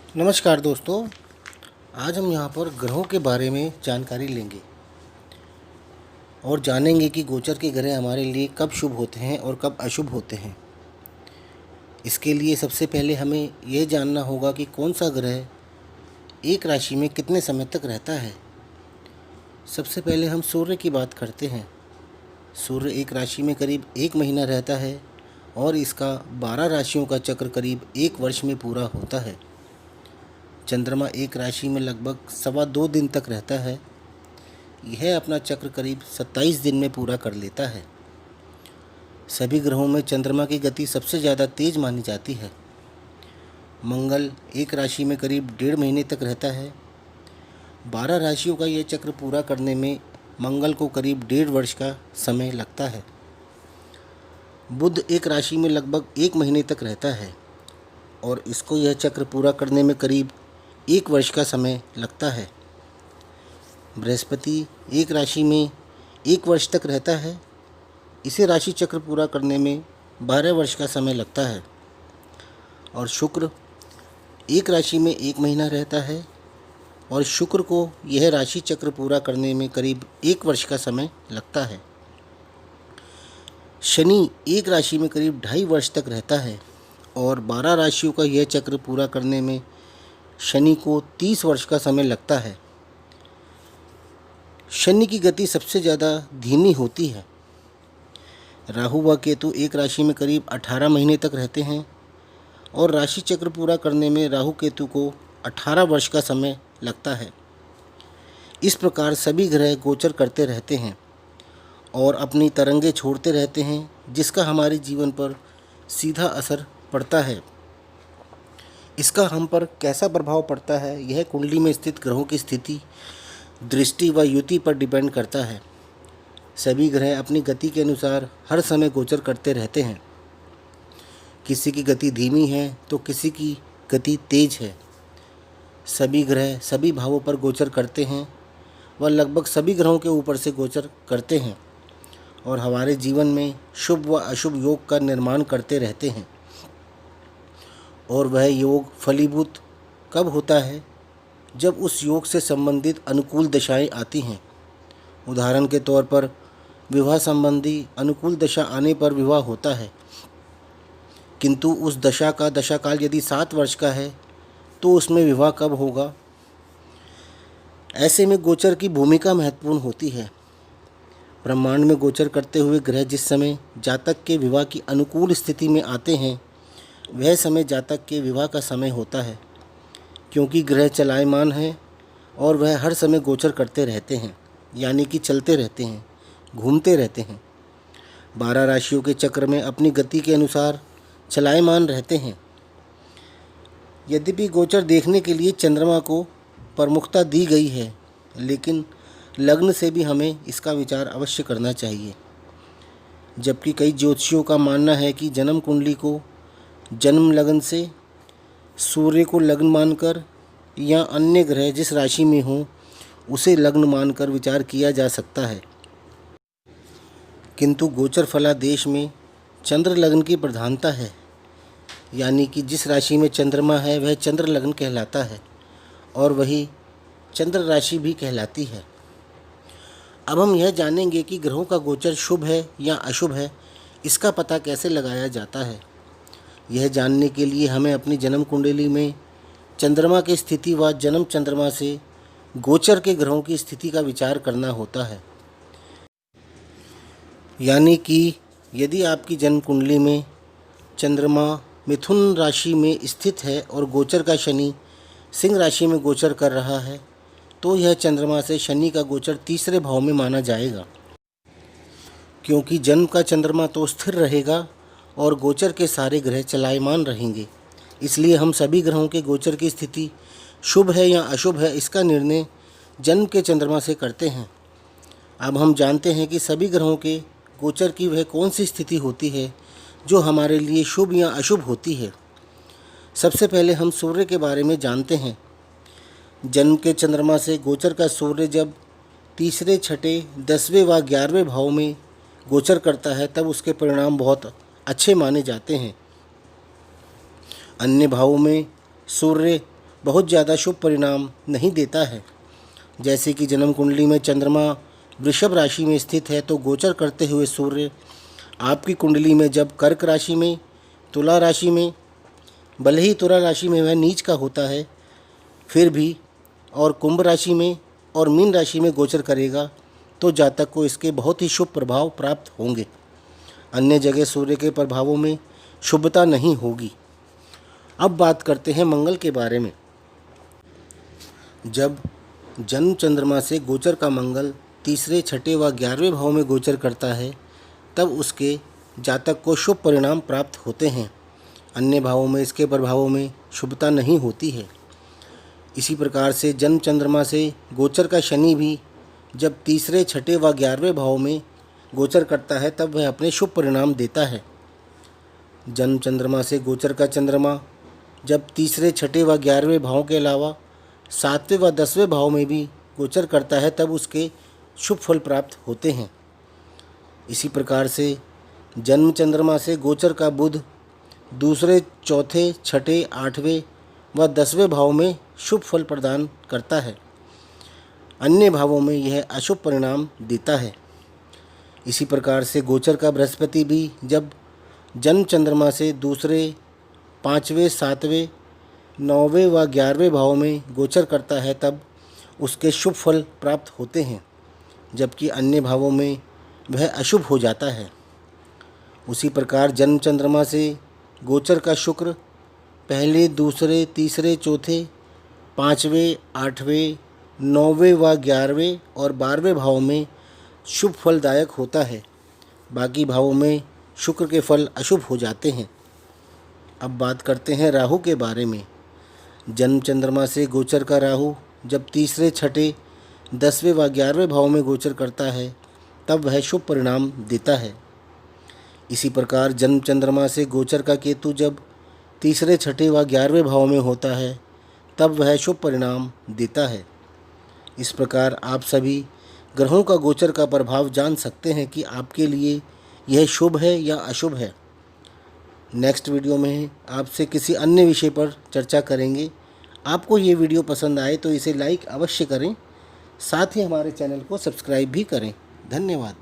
नमस्कार दोस्तों। आज हम यहाँ पर ग्रहों के बारे में जानकारी लेंगे और जानेंगे कि गोचर के ग्रह हमारे लिए कब शुभ होते हैं और कब अशुभ होते हैं। इसके लिए सबसे पहले हमें यह जानना होगा कि कौन सा ग्रह एक राशि में कितने समय तक रहता है। सबसे पहले हम सूर्य की बात करते हैं। सूर्य एक राशि में करीब 1 महीना रहता है और इसका 12 राशियों का चक्र करीब 1 वर्ष में पूरा होता है। चंद्रमा एक राशि में लगभग 2.25 दिन तक रहता है। यह अपना चक्र करीब 27 दिन में पूरा कर लेता है। सभी ग्रहों में चंद्रमा की गति सबसे ज़्यादा तेज़ मानी जाती है। मंगल एक राशि में करीब 1.5 महीने तक रहता है। 12 राशियों का यह चक्र पूरा करने में मंगल को करीब 1.5 वर्ष का समय लगता है। बुध एक राशि में लगभग 1 महीने तक रहता है और इसको यह चक्र पूरा करने में करीब 1 वर्ष का समय लगता है। बृहस्पति एक राशि में 1 वर्ष तक रहता है। इसे राशि चक्र पूरा करने में 12 वर्ष का समय लगता है। और शुक्र एक राशि में 1 महीना रहता है और शुक्र को यह राशि चक्र पूरा करने में करीब 1 वर्ष का समय लगता है। शनि एक राशि में करीब 2.5 वर्ष तक रहता है और 12 राशियों का यह चक्र पूरा करने में शनि को 30 वर्ष का समय लगता है। शनि की गति सबसे ज़्यादा धीमी होती है। राहु व केतु एक राशि में करीब 18 महीने तक रहते हैं और राशि चक्र पूरा करने में राहु केतु को 18 वर्ष का समय लगता है। इस प्रकार सभी ग्रह गोचर करते रहते हैं और अपनी तरंगे छोड़ते रहते हैं, जिसका हमारे जीवन पर सीधा असर पड़ता है। इसका हम पर कैसा प्रभाव पड़ता है, यह कुंडली में स्थित ग्रहों की स्थिति, दृष्टि व युति पर डिपेंड करता है। सभी ग्रह अपनी गति के अनुसार हर समय गोचर करते रहते हैं। किसी की गति धीमी है तो किसी की गति तेज है। सभी ग्रह सभी भावों पर गोचर करते हैं व लगभग सभी ग्रहों के ऊपर से गोचर करते हैं और हमारे जीवन में शुभ व अशुभ योग का निर्माण करते रहते हैं। और वह योग फलीभूत कब होता है? जब उस योग से संबंधित अनुकूल दशाएं आती हैं। उदाहरण के तौर पर विवाह संबंधी अनुकूल दशा आने पर विवाह होता है, किंतु उस दशा का दशाकाल यदि 7 वर्ष का है तो उसमें विवाह कब होगा? ऐसे में गोचर की भूमिका महत्वपूर्ण होती है। ब्रह्मांड में गोचर करते हुए ग्रह जिस समय जातक के विवाह की अनुकूल स्थिति में आते हैं, वह समय जातक के विवाह का समय होता है, क्योंकि ग्रह चलायमान हैं और वह हर समय गोचर करते रहते हैं, यानी कि चलते रहते हैं, घूमते रहते हैं। 12 राशियों के चक्र में अपनी गति के अनुसार चलायमान रहते हैं। यद्यपि गोचर देखने के लिए चंद्रमा को प्रमुखता दी गई है, लेकिन लग्न से भी हमें इसका विचार अवश्य करना चाहिए। जबकि कई ज्योतिषियों का मानना है कि जन्म कुंडली को जन्म लग्न से, सूर्य को लग्न मानकर या अन्य ग्रह जिस राशि में हों उसे लग्न मानकर विचार किया जा सकता है। किंतु गोचर फलादेश में चंद्र लग्न की प्रधानता है, यानी कि जिस राशि में चंद्रमा है वह चंद्र लग्न कहलाता है और वही चंद्र राशि भी कहलाती है। अब हम यह जानेंगे कि ग्रहों का गोचर शुभ है या अशुभ है, इसका पता कैसे लगाया जाता है। यह जानने के लिए हमें अपनी जन्म कुंडली में चंद्रमा की स्थिति व जन्म चंद्रमा से गोचर के ग्रहों की स्थिति का विचार करना होता है। यानी कि यदि आपकी जन्म कुंडली में चंद्रमा मिथुन राशि में स्थित है और गोचर का शनि सिंह राशि में गोचर कर रहा है, तो यह चंद्रमा से शनि का गोचर तीसरे भाव में माना जाएगा, क्योंकि जन्म का चंद्रमा तो स्थिर रहेगा और गोचर के सारे ग्रह चलायमान रहेंगे। इसलिए हम सभी ग्रहों के गोचर की स्थिति शुभ है या अशुभ है, इसका निर्णय जन्म के चंद्रमा से करते हैं। अब हम जानते हैं कि सभी ग्रहों के गोचर की वह कौन सी स्थिति होती है जो हमारे लिए शुभ या अशुभ होती है। सबसे पहले हम सूर्य के बारे में जानते हैं। जन्म के चंद्रमा से गोचर का सूर्य जब तीसरे, छठे, 10वें व 11वें भाव में गोचर करता है, तब उसके परिणाम बहुत अच्छे माने जाते हैं। अन्य भावों में सूर्य बहुत ज़्यादा शुभ परिणाम नहीं देता है। जैसे कि जन्म कुंडली में चंद्रमा वृषभ राशि में स्थित है तो गोचर करते हुए सूर्य आपकी कुंडली में जब कर्क राशि में, तुला राशि में, भले ही तुला राशि में वह नीच का होता है फिर भी, और कुंभ राशि में और मीन राशि में गोचर करेगा तो जातक को इसके बहुत ही शुभ प्रभाव प्राप्त होंगे। अन्य जगह सूर्य के प्रभावों में शुभता नहीं होगी। अब बात करते हैं मंगल के बारे में। जब जन्म चंद्रमा से गोचर का मंगल तीसरे, छठे व 11वें भाव में गोचर करता है तब उसके जातक को शुभ परिणाम प्राप्त होते हैं। अन्य भावों में इसके प्रभावों में शुभता नहीं होती है। इसी प्रकार से जन्म चंद्रमा से गोचर का शनि भी जब तीसरे, छठे व 11वें भाव में गोचर करता है तब वह अपने शुभ परिणाम देता है। जन्म चंद्रमा से गोचर का चंद्रमा जब तीसरे, छठे व 11वें भाव के अलावा 7वें व 10वें भाव में भी गोचर करता है तब उसके शुभ फल प्राप्त होते हैं। इसी प्रकार से जन्म चंद्रमा से गोचर का बुध दूसरे, चौथे, छठे, 8वें व 10वें भाव में शुभ फल प्रदान करता है। अन्य भावों में यह अशुभ परिणाम देता है। इसी प्रकार से गोचर का बृहस्पति भी जब जन्म चंद्रमा से दूसरे, 5वें, 7वें, 9वें व 11वें भाव में गोचर करता है तब उसके शुभ फल प्राप्त होते हैं, जबकि अन्य भावों में वह अशुभ हो जाता है। उसी प्रकार जन्म चंद्रमा से गोचर का शुक्र पहले, दूसरे, तीसरे, चौथे, 5वें, 8वें, 9वें व 11वें और 12वें भाव में शुभ फलदायक होता है। बाकी भावों में शुक्र के फल अशुभ हो जाते हैं। अब बात करते हैं राहु के बारे में। जन्म चंद्रमा से गोचर का राहु जब तीसरे, छठे, 10वें व 11वें भाव में गोचर करता है तब वह शुभ परिणाम देता है। इसी प्रकार जन्म चंद्रमा से गोचर का केतु जब तीसरे, छठे व 11वें भाव में होता है तब वह शुभ परिणाम देता है। इस प्रकार आप सभी ग्रहों का गोचर का प्रभाव जान सकते हैं कि आपके लिए यह शुभ है या अशुभ है। नेक्स्ट वीडियो में आपसे किसी अन्य विषय पर चर्चा करेंगे। आपको ये वीडियो पसंद आए तो इसे लाइक अवश्य करें, साथ ही हमारे चैनल को सब्सक्राइब भी करें। धन्यवाद।